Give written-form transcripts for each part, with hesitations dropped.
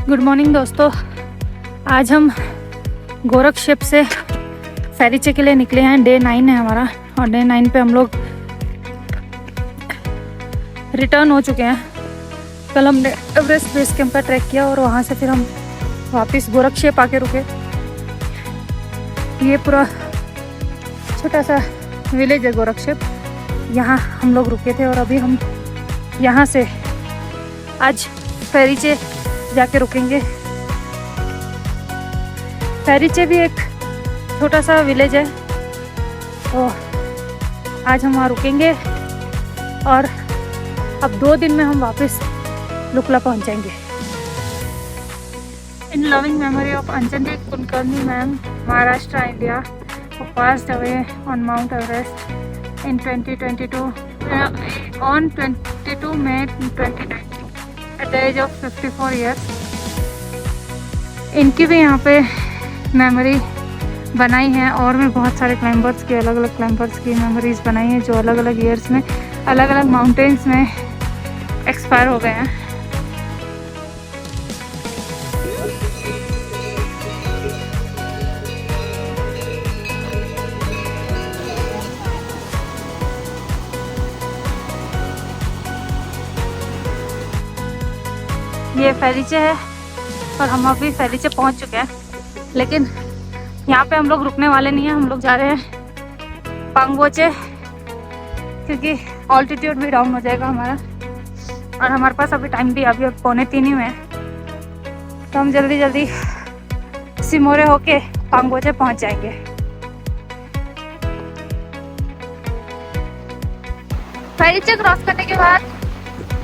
Good morning दोस्तों। आज हम गोरखशिप से फेरीचे के लिए निकले हैं। डे 9 है हमारा और डे 9 पे हम लोग रिटर्न हो चुके हैं। कल हमने एवरेस्ट बेस कैंप का ट्रैक किया और वहाँ से फिर हम वापस गोरखशिप आके रुके। ये पूरा छोटा सा विलेज है गोरखशिप, यहाँ हम लोग रुके थे और अभी हम यहाँ से आज फेरीचे जाके रुकेंगे। फेरीचे भी एक छोटा सा विलेज है, तो आज हम वहाँ रुकेंगे और अब 2 दिन में हम वापस लुकला पहुँच जाएंगे। इन loving memory of Anjani Kulkarni ma'am, Maharashtra, India, who passed away on Mount Everest in 2022 on 22 May 2019 at the age of 54 years। इनकी भी यहाँ पे मेमोरी बनाई है और भी बहुत सारे क्लाइंबर्स की, अलग अलग क्लाइंबर्स की मेमोरीज बनाई हैं जो अलग अलग ईयर्स में अलग अलग माउंटेन्स में एक्सपायर हो गए हैं। ये फेरीचे है और हम अभी फेरीचे पहुंच चुके हैं, लेकिन यहाँ पे हम लोग रुकने वाले नहीं हैं। हम लोग जा रहे हैं पांगबोचे, क्योंकि ऑल्टीट्यूड भी डाउन हो जाएगा हमारा और हमारे पास अभी टाइम भी अभी 2:45 ही हुए हैं, तो हम जल्दी जल्दी सिमोरे होके पांगबोचे पहुंच जाएंगे। फेरीचे क्रॉस करने के बाद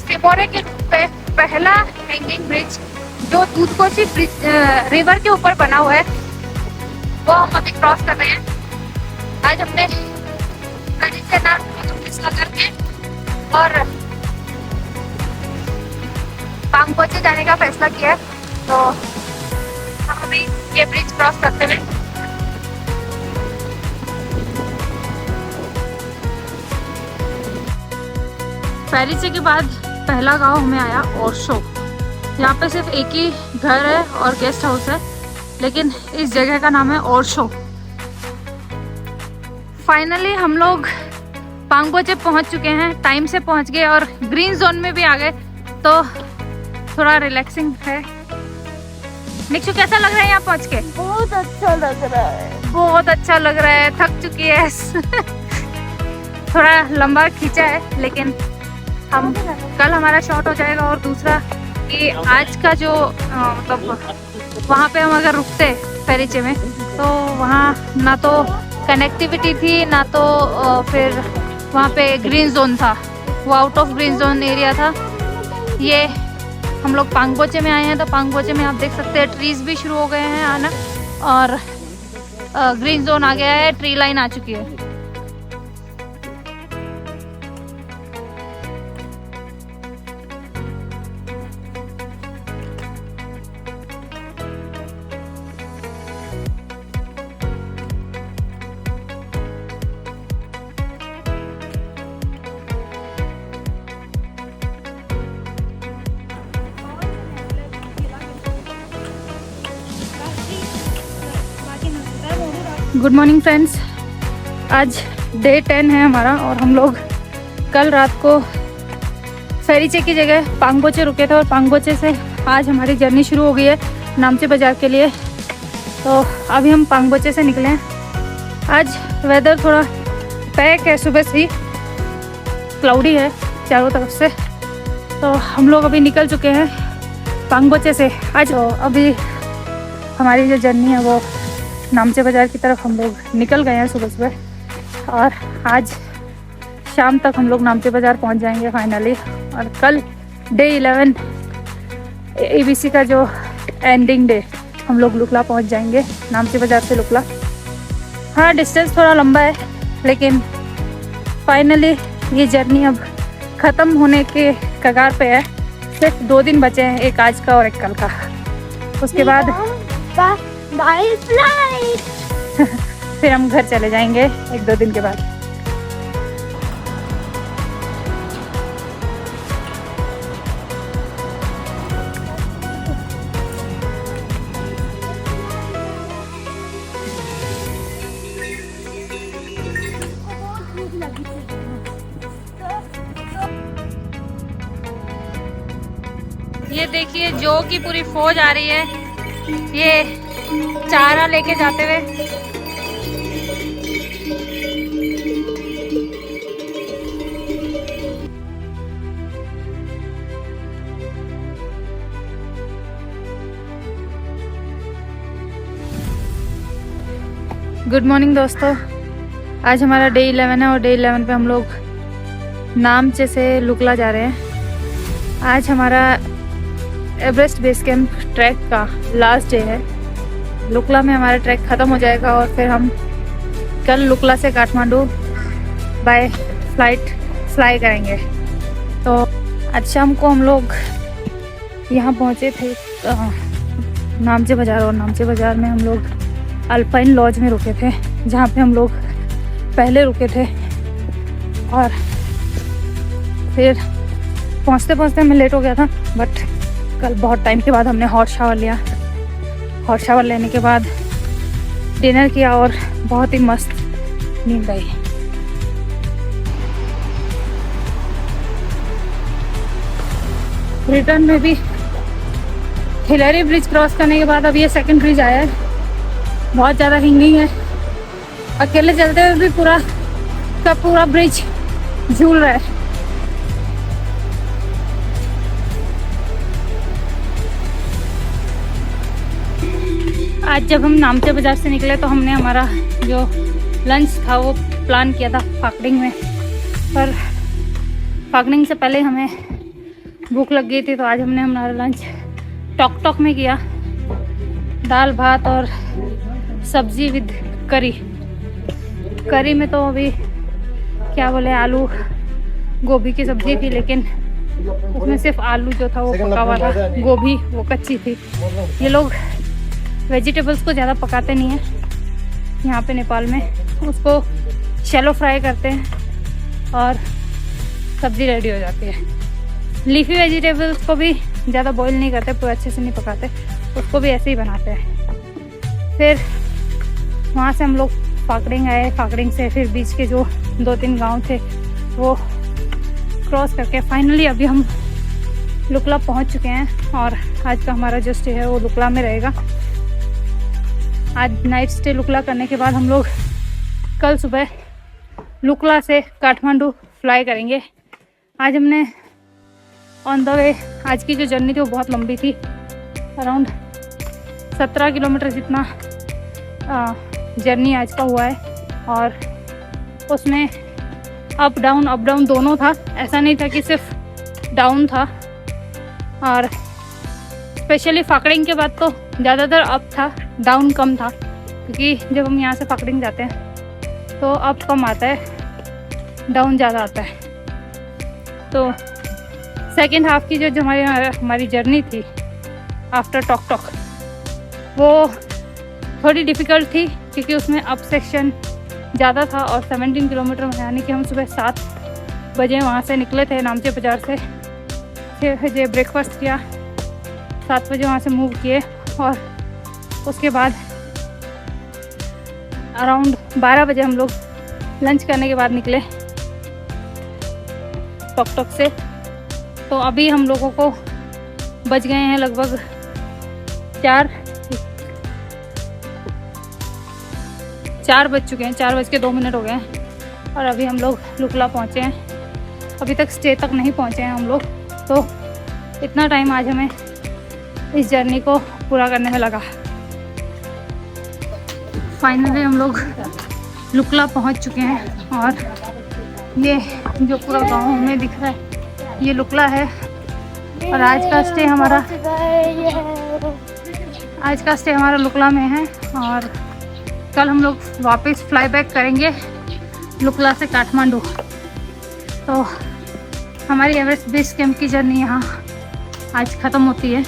सिमोरे के पे पहला हैंगिंग ब्रिज जो दूधकोशी ब्रिज रिवर के ऊपर बना हुआ है, वो हम अभी क्रॉस कर रहे हैं। आज हमने फेरीचे नाम फैसला करके और पांगबोचे जाने का फैसला किया, तो हम अभी ये ब्रिज क्रॉस करते हुए फेरीचे के बाद पहला गांव हमें आया ओरछो। यहाँ पे सिर्फ एक ही घर है और गेस्ट हाउस है, लेकिन इस जगह का नाम है ओरछो। फाइनली हम लोग पांगबोचे पहुँच चुके हैं, टाइम से पहुँच गए और ग्रीन जोन में भी आ गए, तो थोड़ा रिलैक्सिंग है। निक्षु कैसा लग रहा है यहाँ पहुँच के? बहुत अच्छा लग रहा है। बहुत अच्छा लग रहा है, थक चुकी है थोड़ा लंबा खींचा है, लेकिन हम कल हमारा शॉट हो जाएगा। और दूसरा कि आज का जो मतलब वहाँ पे हम अगर रुकते फेरीचे में, तो वहाँ ना तो कनेक्टिविटी थी, ना तो फिर वहाँ पे ग्रीन जोन था, वो out of green zone area था। ये हम लोग पांगबोचे में आए हैं, तो पांगबोचे में आप देख सकते हैं ट्रीज भी शुरू हो गए हैं आना और ग्रीन जोन आ गया है, ट्री लाइन आ चुकी है। गुड मॉर्निंग फ्रेंड्स, आज डे 10 है हमारा और हम लोग कल रात को फेरीचे की जगह पांगबोचे रुके थे और पांगबोचे से आज हमारी जर्नी शुरू हो गई है नामचे बाज़ार के लिए। तो अभी हम पांगबोचे से निकले हैं। आज वेदर थोड़ा पैक है, सुबह से ही क्लाउडी है चारों तरफ से, तो हम लोग अभी निकल चुके हैं पांगबोचे से। आज अभी हमारी जो जर्नी है वो नामचे बाज़ार की तरफ हम लोग निकल गए हैं सुबह सुबह, और आज शाम तक हम लोग नामचे बाज़ार पहुंच जाएंगे फाइनली। और कल डे 11 एबीसी का जो एंडिंग डे, हम लोग लुकला पहुंच जाएंगे नामचे बाज़ार से लुकला। हाँ, डिस्टेंस थोड़ा लंबा है, लेकिन फाइनली ये जर्नी अब ख़त्म होने के कगार पे है। सिर्फ 2 दिन बचे हैं, एक आज का और एक कल का। उसके बाद फिर हम घर चले जाएंगे 1-2 दिन के बाद। ये देखिए जो की पूरी फौज आ रही है, ये चारा लेके जाते हुए। गुड मॉर्निंग दोस्तों, आज हमारा डे 11 है और डे 11 पे हम लोग नामचे से लुकला जा रहे हैं। आज हमारा एवरेस्ट बेस कैंप ट्रैक का लास्ट डे है। लुकला में हमारा ट्रैक ख़त्म हो जाएगा और फिर हम कल लुकला से काठमांडू बाय फ्लाइट फ्लाई करेंगे। तो आज शाम को हम लोग यहाँ पहुँचे थे नामचे बाज़ार, और नामचे बाज़ार में हम लोग अल्पाइन लॉज में रुके थे, जहाँ पे हम लोग पहले रुके थे। और फिर पहुँचते पहुँचते हमें लेट हो गया था, बट कल बहुत टाइम के बाद हमने हॉट शावर लिया। हॉट शावर लेने के बाद डिनर किया और बहुत ही मस्त नींद आई। रिटर्न में भी हिलेरी ब्रिज क्रॉस करने के बाद अब ये सेकंड ब्रिज आया है। बहुत ज़्यादा हिंगिंग है, अकेले चलते हुए भी पूरा का पूरा ब्रिज झूल रहा है। आज जब हम नामचे बाज़ार से निकले तो हमने हमारा जो लंच था वो प्लान किया था फाकडिंग में, पर फाकडिंग से पहले हमें भूख लग गई थी, तो आज हमने हमारा लंच टॉक टॉक में किया। दाल भात और सब्जी विद करी। करी में तो अभी क्या बोले, आलू गोभी की सब्ज़ी थी, लेकिन उसमें सिर्फ आलू जो था वो पका हुआ था, गोभी वो कच्ची थी। ये लोग वेजिटेबल्स को ज़्यादा पकाते नहीं हैं यहाँ पे नेपाल में, उसको शैलो फ्राई करते हैं और सब्ज़ी रेडी हो जाती है। लीफी वेजिटेबल्स को भी ज़्यादा बॉईल नहीं करते, पूरा अच्छे से नहीं पकाते, उसको भी ऐसे ही बनाते हैं। फिर वहाँ से हम लोग फाकडिंग आए। फाकडिंग से फिर बीच के जो 2-3 गांव थे वो क्रॉस करके फाइनली अभी हम लुकला पहुँच चुके हैं। और आज का हमारा जो स्टे है वो लुकला में रहेगा। आज नाइट स्टे लुकला करने के बाद हम लोग कल सुबह लुकला से काठमांडू फ्लाई करेंगे। आज हमने ऑन द वे, आज की जो जर्नी थी वो बहुत लंबी थी, अराउंड 17 किलोमीटर जितना जर्नी आज का हुआ है। और उसमें अप डाउन दोनों था, ऐसा नहीं था कि सिर्फ डाउन था। और स्पेशली फाकडिंग के बाद तो ज़्यादातर अप था, डाउन कम था, क्योंकि जब हम यहाँ से फाकडिंग जाते हैं तो अप कम आता है, डाउन ज़्यादा आता है। तो सेकेंड हाफ की जो हमारी जर्नी थी आफ्टर टॉक टॉक, वो थोड़ी डिफ़िकल्ट थी, क्योंकि उसमें अप सेक्शन ज़्यादा था। और 17 किलोमीटर में, यानी कि हम सुबह 7 बजे वहाँ से निकले थे नामचे बाज़ार से। 6 बजे ब्रेकफास्ट किया, 7 बजे वहाँ से मूव किए, और उसके बाद अराउंड 12 बजे हम लोग लंच करने के बाद निकले टॉक टॉक से। तो अभी हम लोगों को बज गए हैं लगभग 4 बज चुके हैं, 4:02 हो गए हैं। और अभी हम लोग लुकला पहुँचे हैं। अभी तक स्टे तक नहीं पहुँचे हैं हम लोग, तो इतना टाइम आज हमें इस जर्नी को पूरा करने में लगा। फाइनली हम लोग लुकला पहुँच चुके हैं, और ये जो पूरा गांव हमें दिख रहा है ये लुकला है। और आज का स्टे हमारा लुकला में है। और कल हम लोग वापस फ्लाई बैक करेंगे लुकला से काठमांडू। तो हमारी एवरेस्ट बेस कैंप की जर्नी यहाँ आज ख़त्म होती है।